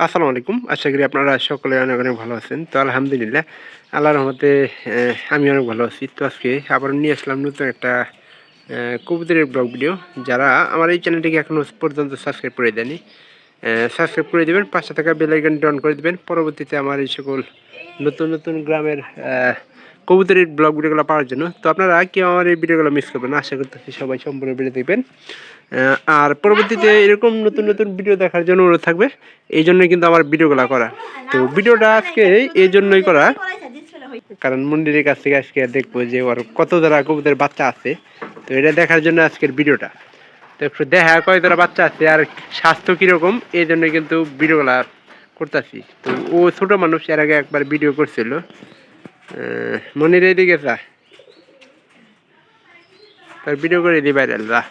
আসসালামু আলাইকুম। আশা করি আপনারা সকলে অনেক, অনেক ভালো আছেন। তো আলহামদুলিল্লাহ আল্লাহর রহমতে আমি অনেক ভালো আছি। তো আজকে আবার নিয়ে আসলাম নতুন একটা কবুতরের ব্লগ ভিডিও। যারা আমার এই চ্যানেলটিকে এখনও পর্যন্ত সাবস্ক্রাইব করে দেয়নি, সাবস্ক্রাইব করে দেবেন, পাশে থাকা বেল আইকনটি অন করে দেবেন। পরবর্তীতে আমার এই সকল নতুন, নতুন গ্রামের কবুতরের ব্লগ ভিডিওগুলো পাওয়ার জন্য। তো আপনারা কেউ আমার এই ভিডিওগুলো মিস করবেন না। আশা করতেছি সবাই সম্পূর্ণ ভিডিও দেখবেন। আর পরবর্তীতে এরকম নতুন নতুন ভিডিও দেখার জন্য অনুরোধ থাকবে। এই জন্যই কিন্তু আমার ভিডিওগুলো করা। তো ভিডিওটা আজকে এই জন্যই করা, কারণ মন্দিরের কাছ থেকে আজকে দেখবো যে ওর কত দ্বারা কবুতরের বাচ্চা আছে। তো এটা দেখার জন্য আজকের ভিডিওটা। তো একটু দেখা কয় দ্বারা বাচ্চা আছে আর স্বাস্থ্য কীরকম, এই জন্য কিন্তু ভিডিওগুলা করতেছি। তো ও ছোটো মানুষ, এর আগে একবার ভিডিও করছিল। মনির এইদিকে যা, তার ভিডিও করে দিই ভাইরাল যা।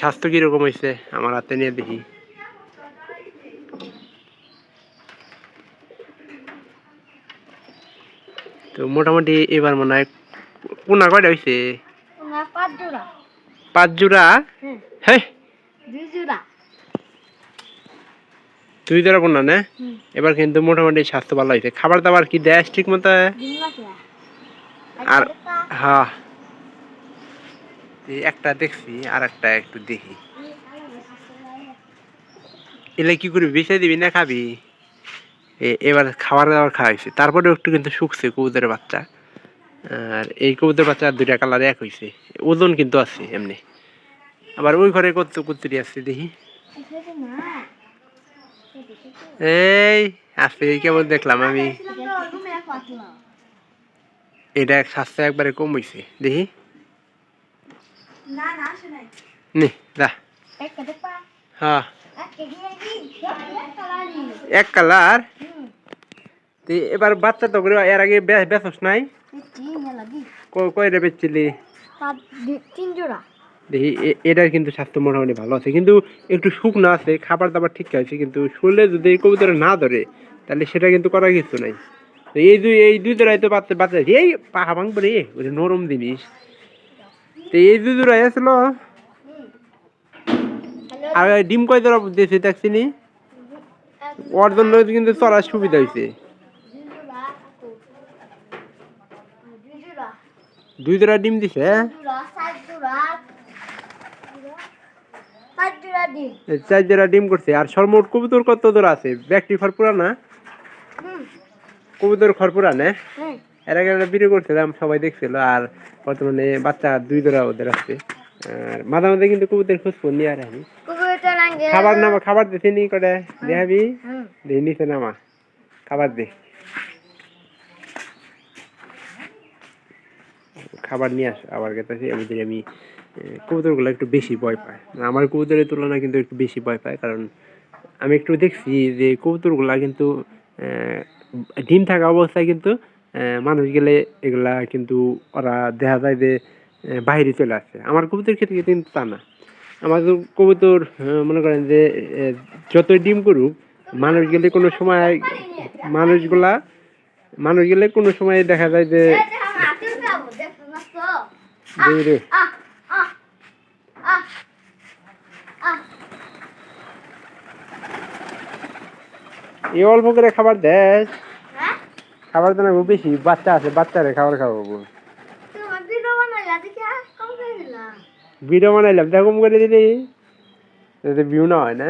স্বাস্থ্য কিরকম হয়েছে আমার হাতে নিয়ে দেখি। তো মোটামুটি এবার মনে হয় পোনা কয়টা হয়েছে? 5 জোড়া। হ্যাঁ 2 জোড়া পোনা না? এবার কিন্তু মোটামুটি স্বাস্থ্য ভালো হয়েছে। খাবার দাবার কি দেয় ঠিক মতো? আর হ্যাঁ, একটা দেখছি আর একটা একটু দেখি। এলে কি করবি, বেঁচে দিবি না খাবি? এবার খাবার দাবার খাওয়াইছে, তারপরেও একটু কিন্তু শুকছে কবুতরের বাচ্চা। আর এই কবুতরের বাচ্চা 2টা কালার এক হয়েছে, ওজন কিন্তু আছে এমনি। আবার ওই ঘরে কত কবুতরি আছে দেখি। এই আজকে কেমন দেখলাম আমি, এটা স্বাস্থ্য একবারে কম হয়েছে দেখি। নে যা। হ্যাঁ এক কালার। এবার বাচ্চা তো করে এর আগে বেচস নাই? কয়টা বেচছিলি? 3 জোড়া। দেখি এটার কিন্তু স্বাস্থ্য মোটামুটি ভালো আছে, কিন্তু একটু শুকনো আছে, খাবার দাবার ঠিক আছে, কিন্তু শরীরে যদি কবুতরে না ধরে তাহলে সেটা কিন্তু করার কিছু নাই। এই দুই জোড়াই তো বাচ্চা বাচ্চা এই পাহা ভাঙবো রে, ওই নরম জিনিস। তো এই 2 জোড়াই আসলো। আর ডিম কয় জোড়া দিয়েছে দেখছিনি? ওর জন্য কিন্তু চলার সুবিধা হয়েছে। 2 জোড়া ডিম দিছে। 4 জোড়া ডিম করছে। আর সর্বমোট কবুতর কত জোড়া আছে? ব্যক্তি খরপুরা না? কবুতর খরপুরা না? এর আগে একটা ভিডিও করছিলাম, সবাই দেখছিল। আর বর্তমানে বাচ্চা 2 জোড়া ওদের আছে। আর মাঝে মাঝে কিন্তু কবুতর খোঁজ ফোন নিয়ে আর আমি খাবার নামা, খাবার দিতে নি করে দেখাবি, দিয়ে নিচে নামা খাবার দে, খাবার নিয়ে আস। আবার গেছে এমনি আমি কবুতরগুলো একটু বেশি ভয় পায়, আমার কবুতরের তুলনায় কিন্তু একটু বেশি ভয় পায়। কারণ আমি একটু দেখছি যে কবুতরগুলা কিন্তু ডিম থাকা অবস্থায় কিন্তু মানুষ গেলে এগুলা কিন্তু ওরা দেখা যায় যে বাইরে চলে আসে। আমার কবুতরের ক্ষেত্রে কিন্তু তা না। আমার কবুতর মনে করেন যে যতই ডিম করুক, মানুষ গেলে কোনো সময় মানুষ গেলে কোনো সময় দেখা যায় যে এই অল্প করে খাবার দেয়, খাবার তো না বেশি, বাচ্চা আছে, বাচ্চারে খাবার খাওয়াবো। ভিডিও বানাইলাম দেখো করে দিলি, ভিউ না হয় না।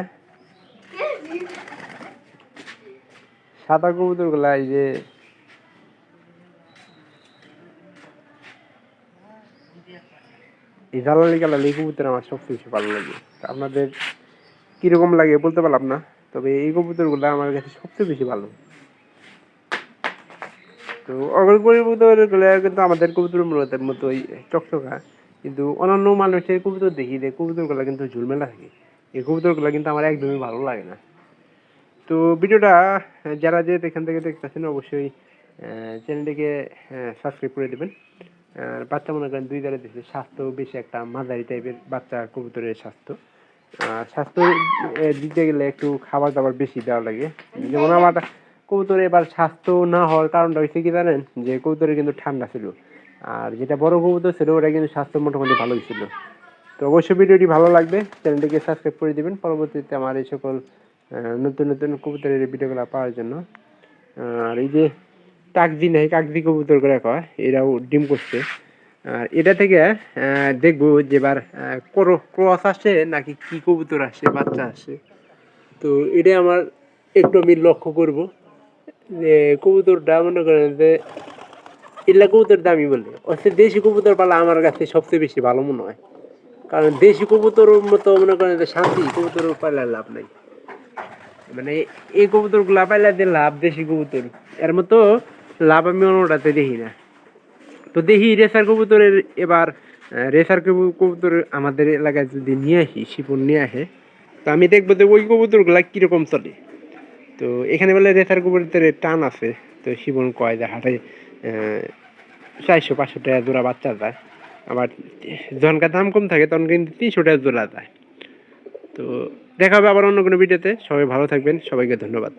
সাদা কবুতর গুলা এই যে এই জ্বালালি গালালি কবুতর আমার সবচেয়ে বেশি ভালো লাগে। আপনাদের কিরকম লাগে বলতে পারলাম না, তবে এই কবুতর গুলা আমার কাছে সবচেয়ে বেশি ভালো। তো অগ্রপরি কবুতর গুলা কিন্তু আমাদের কবুতর মতোই চকচকা, কিন্তু অন্যান্য মানুষের কবুতর দেখি যে কবুতর গুলা কিন্তু ঝুলমেলা থাকে। এই কবুতর গুলা কিন্তু আমার একদমই ভালো লাগে না। তো ভিডিওটা যারা যে এখান থেকে দেখতেছেন অবশ্যই চ্যানেলটিকে সাবস্ক্রাইব করে দেবেন। আর বাচ্চা মনে করেন 2 জোড়া দিচ্ছে, স্বাস্থ্য বেশি একটা মাঝারি টাইপের বাচ্চা কবুতরের স্বাস্থ্য। স্বাস্থ্য দিতে গেলে একটু খাবার দাবার বেশি দেওয়া লাগে। যেমন আমার কবুতর এবার স্বাস্থ্য না হওয়ার কারণটা হচ্ছে কি জানেন, যে কবুতরের কিন্তু ঠান্ডা ছিল। আর যেটা বড় কবুতর ছিল ওটা কিন্তু স্বাস্থ্য মোটামুটি ভালোই ছিল। তো অবশ্যই ভিডিওটি ভালো লাগবে, চ্যানেলটিকে সাবস্ক্রাইব করে দিবেন পরবর্তীতে আমার এই সকল নতুন নতুন কবুতরের ভিডিওগুলো পাওয়ার জন্য। আর এই যে কাকজি নেই, কাকজি কবুতর করে কয়, এরাও ডিম করছে। আর এটা থেকে দেখবো যে এবার ক্রস আসে নাকি কি কবুতর আসে, বাচ্চা আসে। তো এটা আমার একটু আমি লক্ষ্য করব যে কবুতরটা মনে করেন যে এগুলা কবুতর দামি বলে, অর্থাৎ দেশি কবুতর পালা আমার কাছে সবচেয়ে বেশি ভালো মনে হয়। কারণ দেশি কবুতর মতো মনে করেন যে শান্তি কবুতর পাইলে লাভ নাই। মানে এই কবুতর গুলা পাইলে যে লাভ দেশি কবুতর এর মতো লাভ আমি অন্যটাতে দেখি না। তো দেখি রেসার কবুতরের এবার রেসার কবুতর আমাদের এলাকায় যদি নিয়ে আসি, শিপন নিয়ে আসে, তো আমি দেখবো যে ওই কবুতর গুলা কিরকম চলে। তো এখানে বলে রেসার কবুতরের টান আছে। তো শিবন কয় যে হাটে 400-500 টাকা জোড়া বাচ্চা যায়, আবার যখনকার দাম কম থাকে তখন কিন্তু 300 টাকা জোড়া যায়। তো দেখা হবে আবার অন্য কোনো ভিডিওতে। সবাই ভালো থাকবেন, সবাইকে ধন্যবাদ।